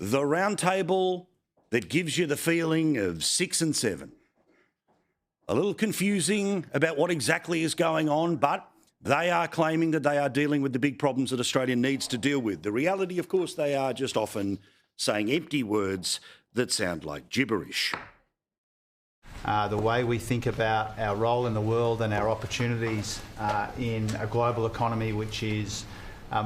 The roundtable that gives you the feeling of 6 and 7. A little confusing about what exactly is going on, but they are claiming that they are dealing with the big problems that Australia needs to deal with. The reality, of course, they are just often saying empty words that sound like gibberish. The way we think about our role in the world and our opportunities in a global economy which is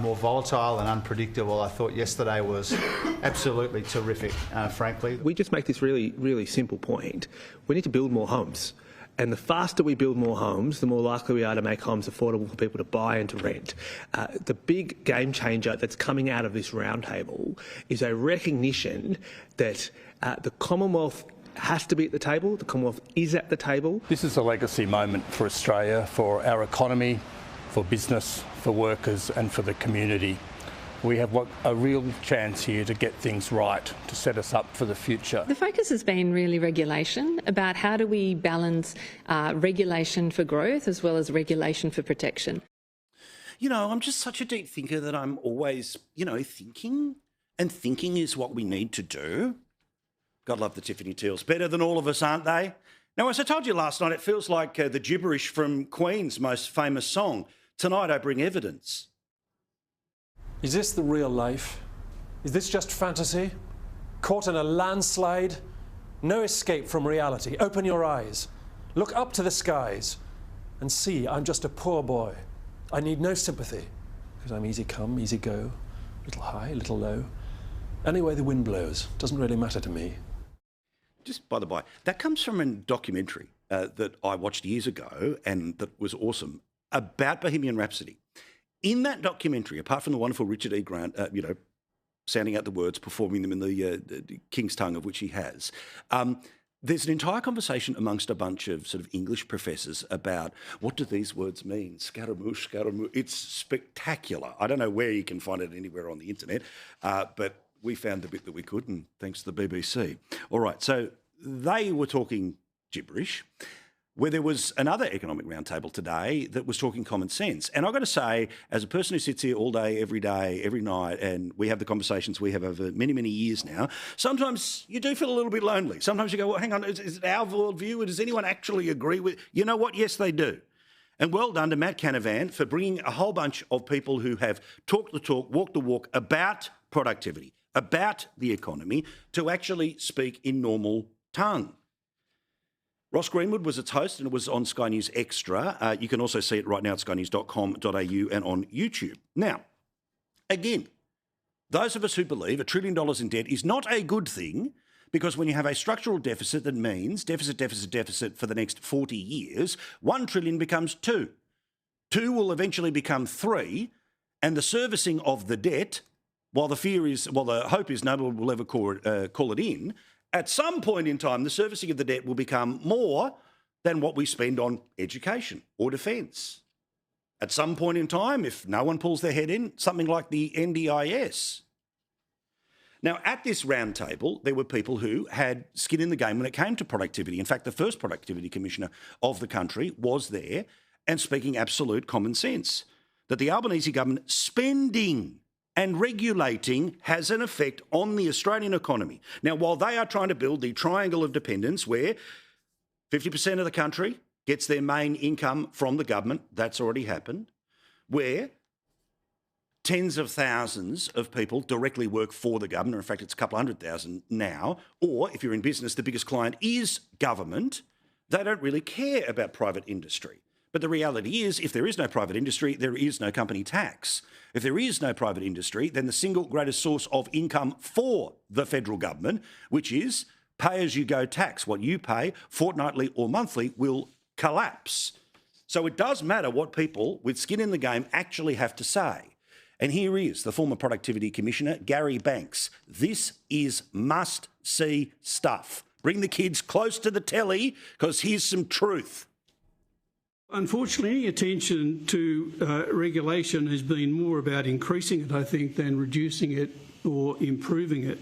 more volatile and unpredictable, I thought yesterday was absolutely terrific, frankly. We just make this really, really simple point. We need to build more homes. And the faster we build more homes, the more likely we are to make homes affordable for people to buy and to rent. The big game changer that's coming out of this roundtable is a recognition that the Commonwealth has to be at the table, the Commonwealth is at the table. This is a legacy moment for Australia, for our economy, for business, for workers and for the community. We have a real chance here to get things right, to set us up for the future. The focus has been really regulation, about how do we balance regulation for growth as well as regulation for protection. You know, I'm just such a deep thinker that I'm always, thinking, and thinking is what we need to do. God love the Tiffany Teals. Better than all of us, aren't they? Now, as I told you last night, it feels like the gibberish from Queen's most famous song, Tonight I Bring Evidence. Is this the real life? Is this just fantasy? Caught in a landslide? No escape from reality. Open your eyes. Look up to the skies and see I'm just a poor boy. I need no sympathy because I'm easy come, easy go, little high, little low. Any way the wind blows, doesn't really matter to me. Just by the by, that comes from a documentary that I watched years ago and that was awesome about Bohemian Rhapsody. In that documentary, apart from the wonderful Richard E. Grant, sounding out the words, performing them in the King's tongue of which he has, there's an entire conversation amongst a bunch of sort of English professors about what do these words mean? Scaramouche, Scaramouche. It's spectacular. I don't know where you can find it anywhere on the internet, but we found the bit that we could, and thanks to the BBC. All right, so they were talking gibberish, where there was another economic roundtable today that was talking common sense. And I've got to say, as a person who sits here all day, every night, and we have the conversations we have over many, many years now, sometimes you do feel a little bit lonely. Sometimes you go, well, hang on, is it our worldview? Does anyone actually agree with... You know what? Yes, they do. And well done to Matt Canavan for bringing a whole bunch of people who have talked the talk, walked the walk about productivity, about the economy, to actually speak in normal tongue. Ross Greenwood was its host and it was on Sky News Extra. You can also see it right now at skynews.com.au and on YouTube. Now, again, those of us who believe $1 trillion in debt is not a good thing, because when you have a structural deficit that means deficit for the next 40 years, 1 trillion becomes 2. 2 will eventually become 3, and the servicing of the debt, while the hope is nobody will ever call it in, at some point in time, the servicing of the debt will become more than what we spend on education or defence. At some point in time, if no one pulls their head in, something like the NDIS. Now, at this roundtable, there were people who had skin in the game when it came to productivity. In fact, the first productivity commissioner of the country was there and speaking absolute common sense, that the Albanese government spending and regulating has an effect on the Australian economy. Now, while they are trying to build the triangle of dependence where 50% of the country gets their main income from the government, that's already happened, where tens of thousands of people directly work for the government, in fact, it's a couple 100,000 now, or if you're in business, the biggest client is government, they don't really care about private industry. But the reality is, if there is no private industry, there is no company tax. If there is no private industry, then the single greatest source of income for the federal government, which is pay-as-you-go tax, what you pay fortnightly or monthly, will collapse. So it does matter what people with skin in the game actually have to say. And here is the former Productivity Commissioner, Gary Banks. This is must-see stuff. Bring the kids close to the telly, because here's some truth. Unfortunately, attention to regulation has been more about increasing it, I think, than reducing it or improving it.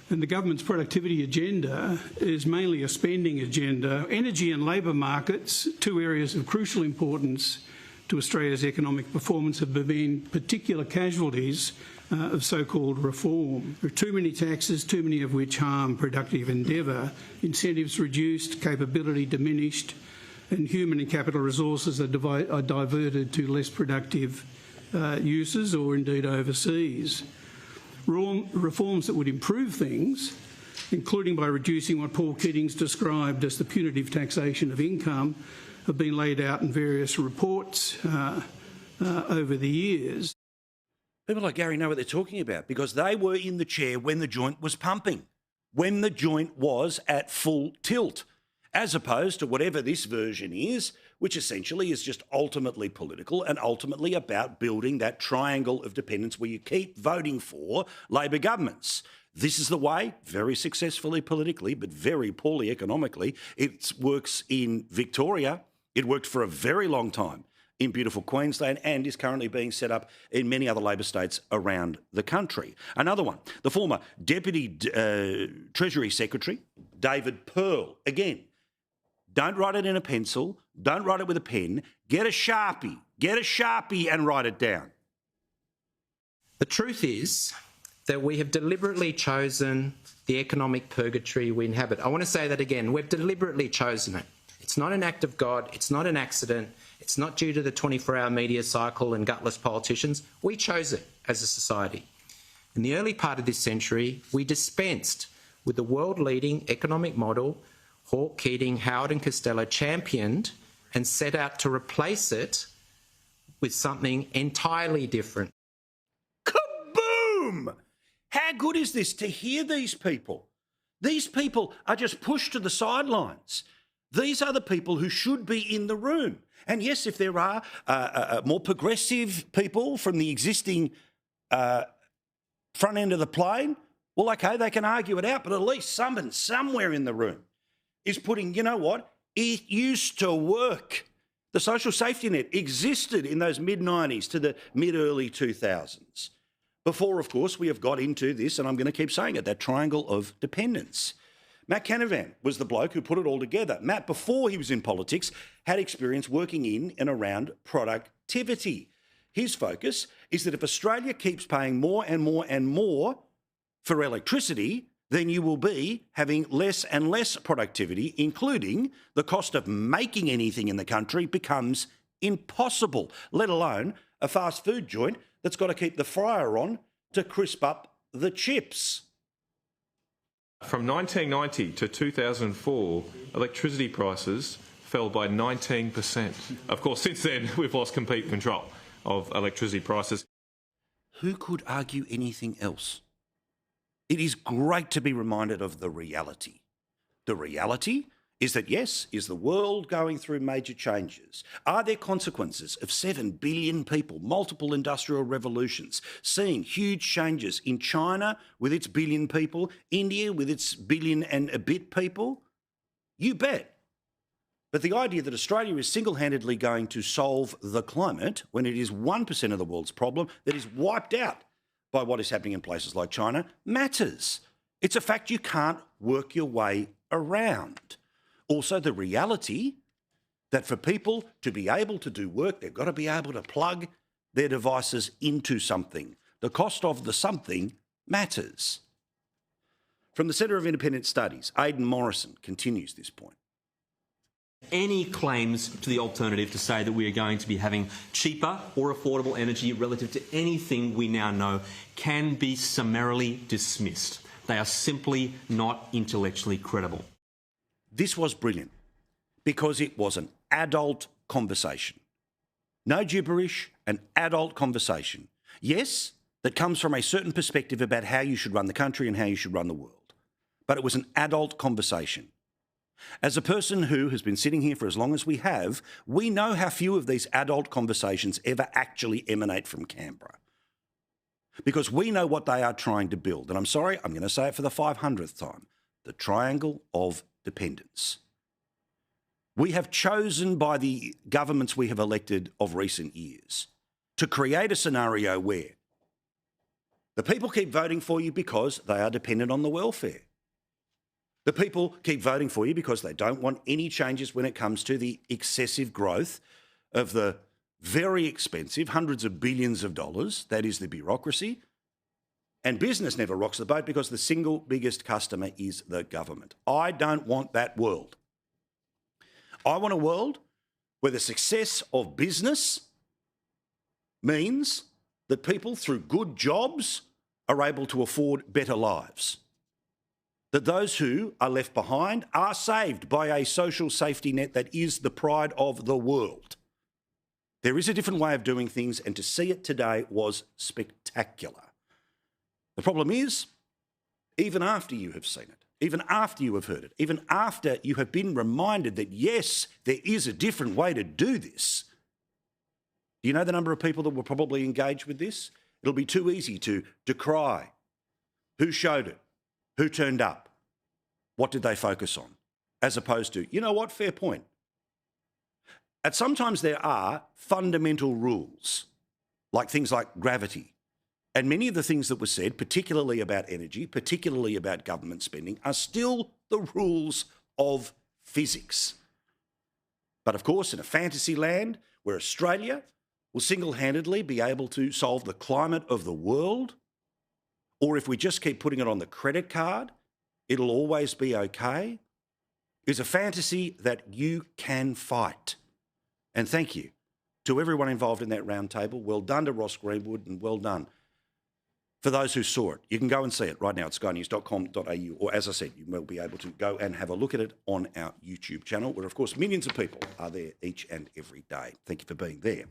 And the government's productivity agenda is mainly a spending agenda. Energy and labour markets, 2 areas of crucial importance to Australia's economic performance, have been particular casualties of so-called reform. There are too many taxes, too many of which harm productive endeavour, incentives reduced, capability diminished, and human and capital resources are diverted to less productive uses or indeed overseas. Reforms that would improve things, including by reducing what Paul Keating's described as the punitive taxation of income, have been laid out in various reports over the years. People like Gary know what they're talking about because they were in the chair when the joint was pumping, when the joint was at full tilt, as opposed to whatever this version is, which essentially is just ultimately political and ultimately about building that triangle of dependence where you keep voting for Labor governments. This is the way, very successfully politically, but very poorly economically. It works in Victoria. It worked for a very long time in beautiful Queensland and is currently being set up in many other Labor states around the country. Another one, the former Deputy Treasury Secretary, David Pearl. Again, don't write it in a pencil, don't write it with a pen, get a Sharpie and write it down. The truth is that we have deliberately chosen the economic purgatory we inhabit. I want to say that again, we've deliberately chosen it. It's not an act of God, it's not an accident, it's not due to the 24-hour media cycle and gutless politicians. We chose it as a society. In the early part of this century, we dispensed with the world-leading economic model Hawke, Keating, Howard and Costello championed and set out to replace it with something entirely different. Kaboom! How good is this to hear these people? These people are just pushed to the sidelines. These are the people who should be in the room. And yes, if there are more progressive people from the existing front end of the plane, well, okay, they can argue it out, but at least someone somewhere in the room is putting, you know what, it used to work. The social safety net existed in those mid-90s to the mid-early 2000s. Before, of course, we have got into this, and I'm going to keep saying it, that triangle of dependence. Matt Canavan was the bloke who put it all together. Matt, before he was in politics, had experience working in and around productivity. His focus is that if Australia keeps paying more and more and more for electricity, then you will be having less and less productivity, including the cost of making anything in the country becomes impossible, let alone a fast food joint that's got to keep the fryer on to crisp up the chips. From 1990 to 2004, electricity prices fell by 19%. Of course, since then, we've lost complete control of electricity prices. Who could argue anything else? It is great to be reminded of the reality. The reality is that, yes, is the world going through major changes? Are there consequences of 7 billion people, multiple industrial revolutions, seeing huge changes in China with its billion people, India with its billion and a bit people? You bet. But the idea that Australia is single-handedly going to solve the climate when it is 1% of the world's problem that is wiped out by what is happening in places like China matters. It's a fact you can't work your way around. Also, the reality that for people to be able to do work, they've got to be able to plug their devices into something. The cost of the something matters. From the Centre of Independent Studies, Aidan Morrison continues this point. Any claims to the alternative to say that we are going to be having cheaper or affordable energy relative to anything we now know can be summarily dismissed. They are simply not intellectually credible. This was brilliant because it was an adult conversation. No gibberish, an adult conversation. Yes, that comes from a certain perspective about how you should run the country and how you should run the world. But it was an adult conversation. As a person who has been sitting here for as long as we have, we know how few of these adult conversations ever actually emanate from Canberra. Because we know what they are trying to build. And I'm sorry, I'm going to say it for the 500th time. The triangle of dependence. We have chosen by the governments we have elected of recent years to create a scenario where the people keep voting for you because they are dependent on the welfare. The people keep voting for you because they don't want any changes when it comes to the excessive growth of the very expensive hundreds of billions of dollars, that is the bureaucracy, And business never rocks the boat because the single biggest customer is the government. I don't want that world. I want a world where the success of business means that people through good jobs are able to afford better lives. That those who are left behind are saved by a social safety net that is the pride of the world. There is a different way of doing things, and to see it today was spectacular. The problem is, even after you have seen it, even after you have heard it, even after you have been reminded that, yes, there is a different way to do this, do you know the number of people that will probably engage with this? It'll be too easy to decry. Who showed it? Who turned up? What did they focus on? As opposed to, you know what, fair point. And sometimes there are fundamental rules, like things like gravity. And many of the things that were said, particularly about energy, particularly about government spending, are still the rules of physics. But of course, in a fantasy land where Australia will single-handedly be able to solve the climate of the world, or if we just keep putting it on the credit card, it'll always be okay, is a fantasy that you can fight. And thank you to everyone involved in that roundtable. Well done to Ross Greenwood, and well done for those who saw it. You can go and see it right now at skynews.com.au, or as I said, you will be able to go and have a look at it on our YouTube channel, where of course millions of people are there each and every day. Thank you for being there.